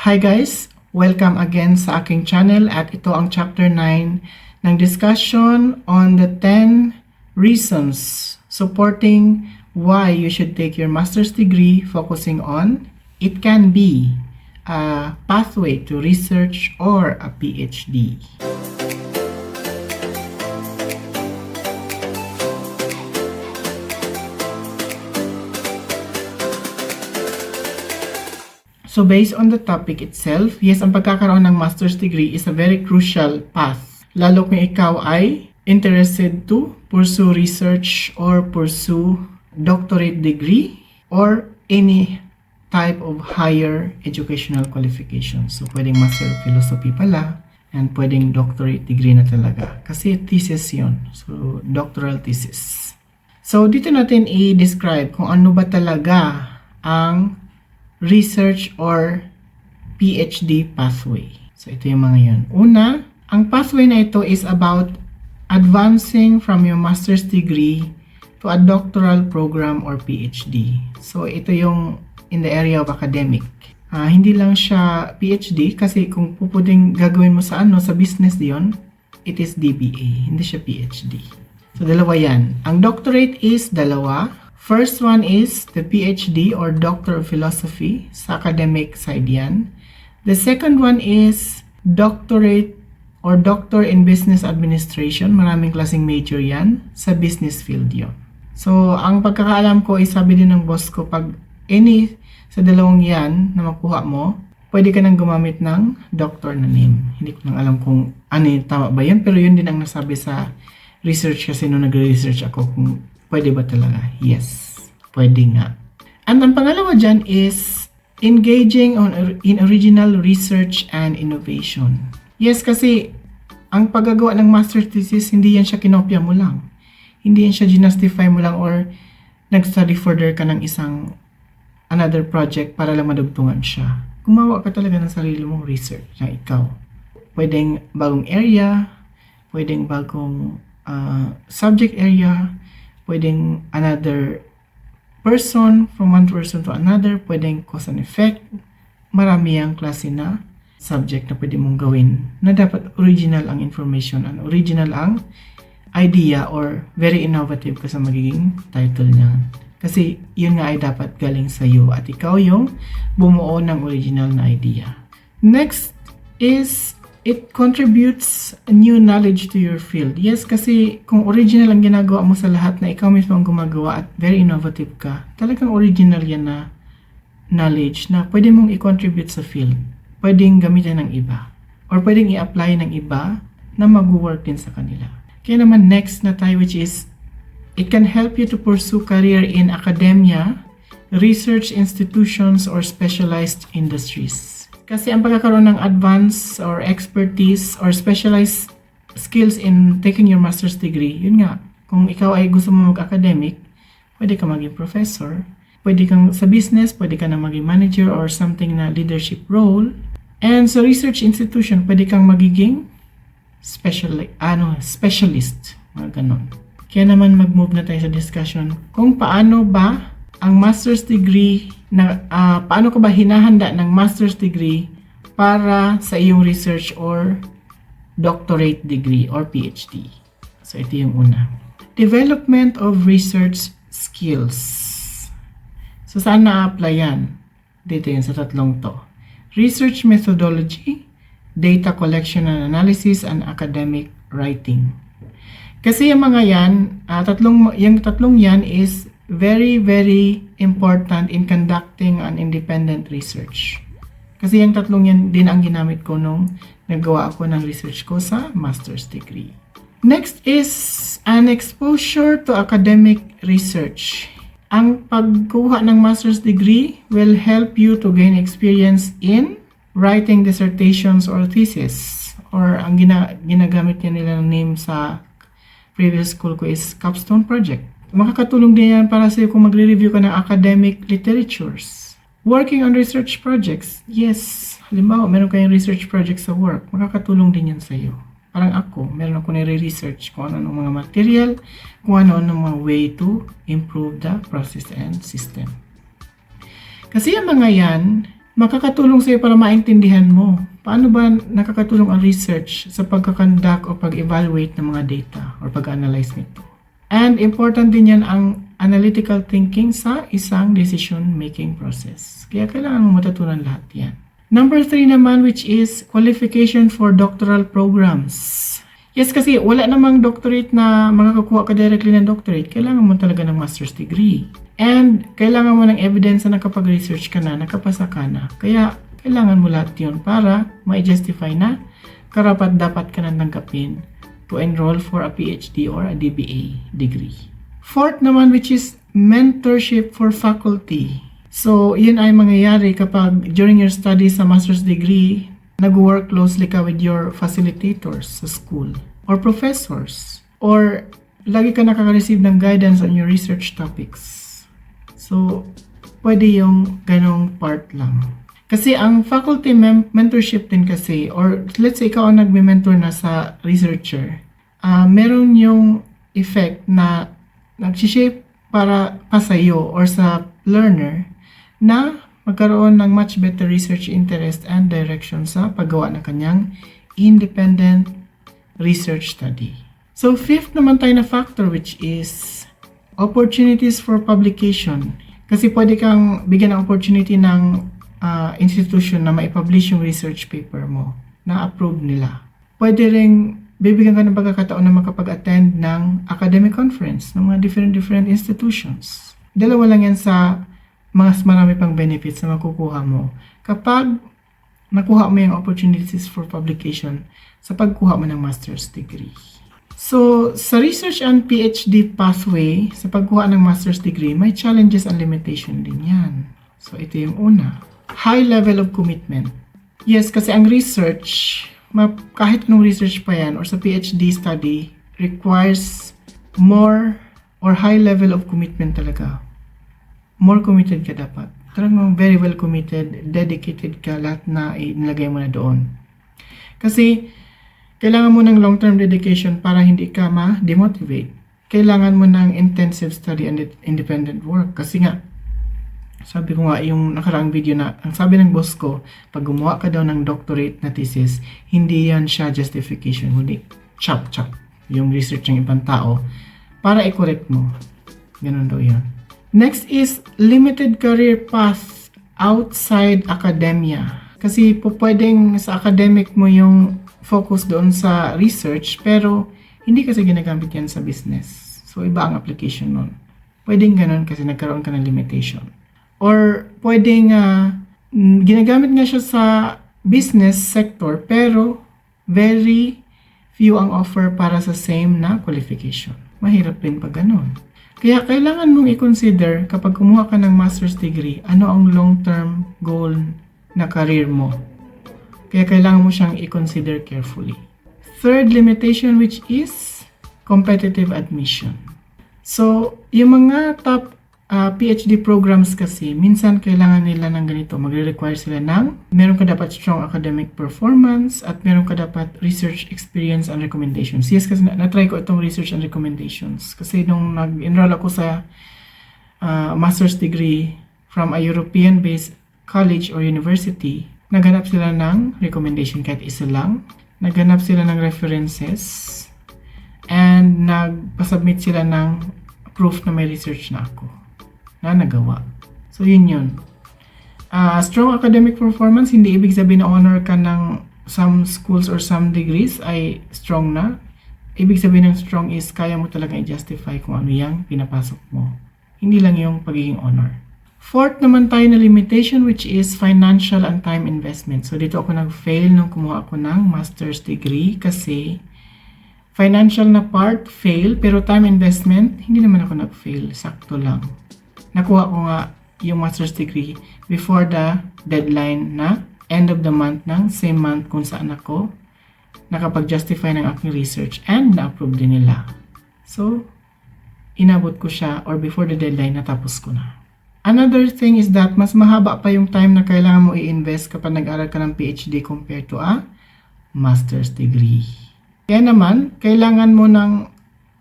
Hi guys! Welcome again sa aking channel at ito ang chapter 9 ng discussion on the 10 reasons supporting why you should take your master's degree focusing on it can be a pathway to research or a PhD. So based on the topic itself, yes, ang pagkakaroon ng master's degree is a very crucial path. Lalo kung ikaw ay interested to pursue research or pursue doctorate degree or any type of higher educational qualifications. So pwedeng Master of Philosophy pala and pwedeng doctorate degree na talaga. Kasi thesis yun. So doctoral thesis. So dito natin i-describe kung ano ba talaga ang research or PhD pathway. So ito yung mga yun. Una, ang pathway na ito is about advancing from your master's degree to a doctoral program or PhD. So ito yung in the area of academic. Hindi lang siya PhD kasi kung pupuding gagawin mo sa sa business diyon, it is DBA, hindi siya PhD. So dalawa yan. Ang doctorate is dalawa. First one is the PhD or Doctor of Philosophy sa academic side yan. The second one is doctorate or Doctor in Business Administration. Maraming klaseng major yan sa business field yon. So, ang pagkakaalam ko is sabi din ng boss ko, pag any sa dalawang yan na makuha mo, pwede ka nang gumamit ng doctor na name. Hindi ko nang alam kung ano yung tama ba yan, pero yun din ang nasabi sa research kasi nung nag-research ako kung pwede ba talaga? Yes, pwede nga. And ang pangalawa dyan is engaging in original research and innovation. Yes, kasi ang paggagawa ng master thesis, hindi yan siya kinopya mo lang. Hindi yan siya ginustify mo lang or nag-study further ka ng isang another project para lang madugtungan siya. Gumawa ka talaga ng sarili mong research na ikaw. Pwedeng bagong area, pwedeng bagong subject area, pwedeng another person, from one person to another, pwedeng cause and effect. Marami ang klase na subject na pwede mong gawin na dapat original ang information and original ang idea or very innovative ka sa magiging title niya. Kasi yun nga ay dapat galing sa iyo at ikaw yung bumuo ng original na idea. Next is it contributes new knowledge to your field. Yes, kasi kung original ang ginagawa mo sa lahat na ikaw mismo ang gumagawa at very innovative ka, talagang original yan na knowledge na pwede mong i-contribute sa field. Pwedeng gamitin ng iba. Or pwedeng i-apply ng iba na mag-work din sa kanila. Kaya naman next na tayo which is, it can help you to pursue career in academia, research institutions, or specialized industries. Kasi ang pagkakaroon ng advanced or expertise or specialized skills in taking your master's degree, yun nga, kung ikaw ay gusto mo mag-academic, pwede ka maging professor, pwede kang sa business, pwede ka na maging manager or something na leadership role. And sa research institution, pwede kang magiging specialist, mga ganon. Kaya naman mag-move na tayo sa discussion kung paano ba ang master's degree na paano ka ba hinahanda ng master's degree para sa iyong research or doctorate degree or PhD. So ito yung una. Development of research skills. So saan na-apply yan? Dito yun sa tatlong to. Research methodology, data collection and analysis, and academic writing. Kasi yung mga yan, yung tatlong yan is very, very important in conducting an independent research. Kasi yung tatlong yan din ang ginamit ko nung nagawa ako ng research ko sa master's degree. Next is an exposure to academic research. Ang pagkuha ng master's degree will help you to gain experience in writing dissertations or thesis. Or ang ginagamit nila ng name sa previous school ko is capstone project. Makakatulong din yan para sa iyo kung magre-review ka ng academic literatures. Working on research projects. Yes, halimbawa, meron kayong research projects sa work. Makakatulong din yan sa iyo. Parang ako, meron ako nire-research kung ano mga material, kung ano mga way to improve the process and system. Kasi yung mga yan, makakatulong sa'yo para maintindihan mo paano ba nakakatulong ang research sa pagkakandak o pag-evaluate ng mga data or pag-analyze nito. And important din yan ang analytical thinking sa isang decision-making process. Kaya kailangan mo matutunan lahat yan. Number 3 naman, which is qualification for doctoral programs. Yes, kasi wala namang doctorate na makakakuha ka directly ng doctorate. Kailangan mo talaga ng master's degree. And kailangan mo ng evidence na nakapag-research ka na, nakapasa ka na. Kaya kailangan mo lahat yun para ma-justify na karapat dapat ka na tanggapin to enroll for a PhD or a DBA degree. Fourth naman, which is mentorship for faculty. So, yun ay mangyayari kapag during your study sa master's degree, nag-work closely ka with your facilitators sa school or professors or lagi ka nakaka-receive ng guidance on your research topics. So, pwede yung ganong part lang. Kasi ang faculty mentorship din kasi, or let's say ikaw ang nagme-mentor na sa researcher, meron yung effect na nag-shape para pa sa'yo or sa learner na magkaroon ng much better research interest and direction sa paggawa ng kanyang independent research study. So, fifth naman tayo na factor, which is opportunities for publication. Kasi pwede kang bigyan ng opportunity ng institution na maipublish yung research paper mo na approve nila. Pwede ring bibigyan ka ng pagkakataon na makapag-attend ng academic conference ng mga different institutions. Dalawa lang yan sa mas marami pang benefits na makukuha mo kapag nakuha mo yung opportunities for publication sa pagkuha mo ng master's degree. So, sa research and PhD pathway, sa pagkuha ng master's degree, may challenges and limitation din yan. So, ito yung una. High level of commitment. Yes, kasi ang research, kahit anong research pa yan or sa PhD study, requires more or high level of commitment talaga. More committed ka dapat. Talagang very well committed, dedicated ka lahat na inilagay mo na doon. Kasi, kailangan mo ng long-term dedication para hindi ka ma-demotivate. Kailangan mo ng intensive study and independent work. Kasi nga, sabi ko nga yung nakaraang video na, ang sabi ng boss ko, pag gumawa ka daw ng doctorate na thesis, hindi yan siya justification, hindi chop yung research ng ibang tao para i-correct mo. Ganun daw yun. Next is limited career path outside academia. Kasi po pwedeng sa academic mo yung focus doon sa research, pero hindi kasi ginagamit yan sa business. So, iba ang application nun. Pwedeng ganun kasi nagkaroon ka ng limitation. Or pwedeng ginagamit nga siya sa business sector, pero very few ang offer para sa same na qualification. Mahirap din pag ganun. Kaya kailangan mong i-consider kapag kumuha ka ng master's degree, ano ang long-term goal na career mo. Kaya kailangan mo siyang i-consider carefully. Third limitation, which is competitive admission. So, yung mga top PhD programs kasi, minsan kailangan nila ng ganito. Magre-require sila ng meron ka dapat strong academic performance at meron ka dapat research experience and recommendations. Yes, kasi na-try ko itong research and recommendations. Kasi nung nag-enroll ako sa master's degree from a European-based college or university, naghanap sila ng recommendation kahit isa lang. Naghanap sila ng references and nagpasubmit sila ng proof na may research na ako na nagawa. So, yun. Strong academic performance, hindi ibig sabihin na honor ka ng some schools or some degrees ay strong na. Ibig sabihin ng strong is kaya mo talaga i-justify kung ano yung pinapasok mo. Hindi lang yung pagiging honor. Fourth naman tayo na limitation, which is financial and time investment. So, dito ako nag-fail nung kumuha ako ng master's degree kasi financial na part, fail, pero time investment, hindi naman ako nag-fail. Sakto lang. Nakuha ko nga yung master's degree before the deadline na end of the month ng same month kung saan ako nakapag-justify ng aking research and na-approve din nila. So, inabot ko siya or before the deadline natapos ko na. Another thing is that mas mahaba pa yung time na kailangan mo i-invest kapag nag-aral ka ng PhD compared to a master's degree. Kaya naman, kailangan mo ng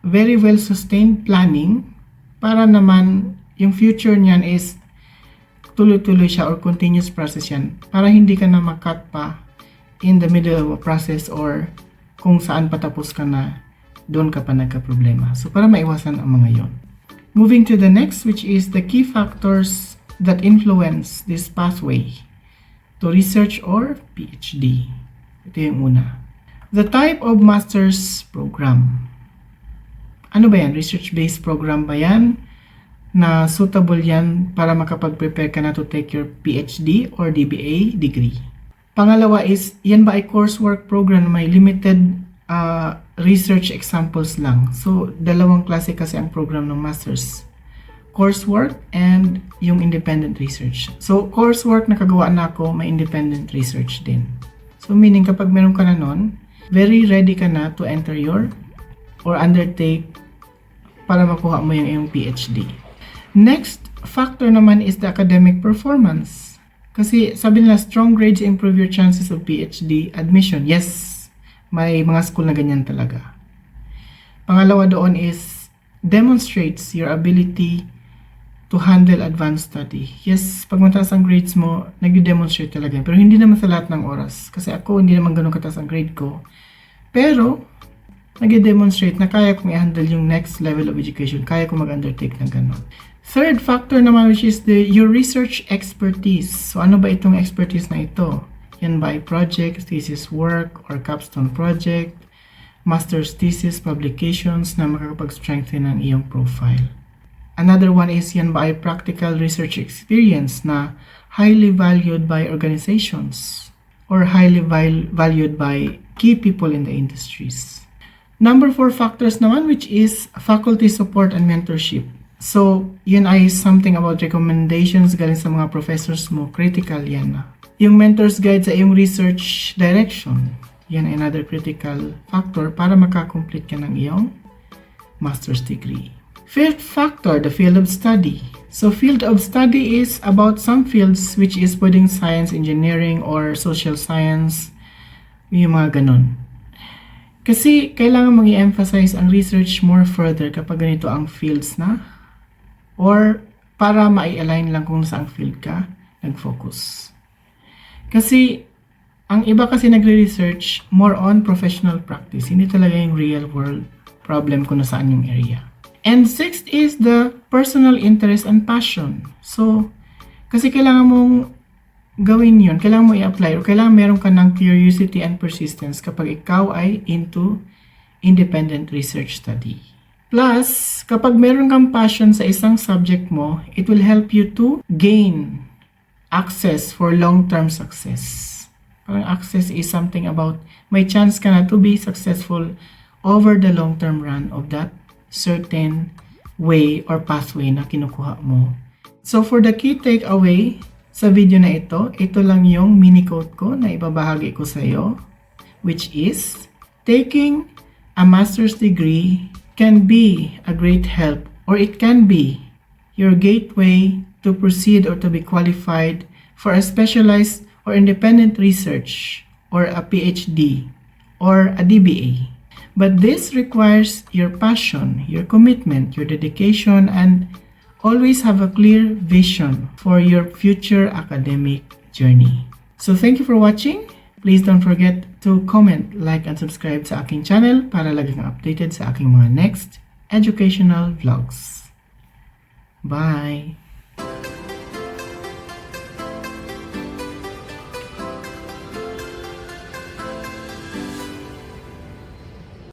very well-sustained planning para naman yung future niyan is tuloy-tuloy siya or continuous process yan para hindi ka na makat pa in the middle of a process or kung saan patapos ka na, doon ka pa nagka-problema. So, para maiwasan ang mga yon. Moving to the next, which is the key factors that influence this pathway to research or PhD. Ito yung una. The type of master's program. Ano ba yan? Research-based program ba yan? Na suitable yan para makapag-prepare ka na to take your PhD or DBA degree. Pangalawa is, yan ba ay coursework program na may limited research examples lang. So, dalawang klase kasi ang program ng master's. Coursework and yung independent research. So, coursework na kagawa na ako, may independent research din. So, meaning kapag meron ka na nun, very ready ka na to enter your or undertake para makuha mo yung iyong PhD. Next factor naman is the academic performance. Kasi sabi nila, strong grades improve your chances of PhD admission. Yes, may mga school na ganyan talaga. Pangalawa doon is demonstrates your ability to handle advanced study. Yes, pag mataas ang grades mo, nag-demonstrate talaga. Pero hindi naman sa lahat ng oras. Kasi ako, hindi naman ganun kataas ang grade ko. Pero, nag-demonstrate na kaya kong i-handle yung next level of education. Kaya kong mag-undertake na ganun. Third factor naman, which is your research expertise. So, ano ba itong expertise na ito? Yan ba ay project, thesis work, or capstone project, master's thesis, publications na makakapag-strengthen ng iyong profile. Another one is yan ba ay practical research experience na highly valued by organizations or highly valued by key people in the industries. Number 4 factors naman, which is faculty support and mentorship. So, yun ay something about recommendations galing sa mga professors mo. Critical yan na. Yung mentor's guide sa iyong research direction. Yan ay another critical factor para makakomplete ka ng iyong master's degree. Fifth factor, the field of study. So, field of study is about some fields which is pwedeng science, engineering, or social science. Yung mga ganun. Kasi kailangan mong i-emphasize ang research more further kapag ganito ang fields na or para ma-align lang kung saang field ka nag-focus. Kasi ang iba kasi nagre-research more on professional practice. Hindi talaga yung real world problem kung nasaan yung area. And sixth is the personal interest and passion. So, kasi kailangan mong gawin yun, kailangan mo i-apply o kailangan meron ka ng curiosity and persistence kapag ikaw ay into independent research study. Plus, kapag meron kang passion sa isang subject mo, it will help you to gain access for long-term success. Parang access is something about may chance ka na to be successful over the long-term run of that certain way or pathway na kinukuha mo. So, for the key takeaway sa video na ito lang yung mini quote ko na ibabahagi ko sa iyo, which is, taking a master's degree can be a great help or it can be your gateway to proceed or to be qualified for a specialized or independent research or a PhD or a DBA. But this requires your passion, your commitment, your dedication, and always have a clear vision for your future academic journey. So thank you for watching. Please don't forget to comment, like, and subscribe sa aking channel para lagi kang updated sa aking mga next educational vlogs. Bye!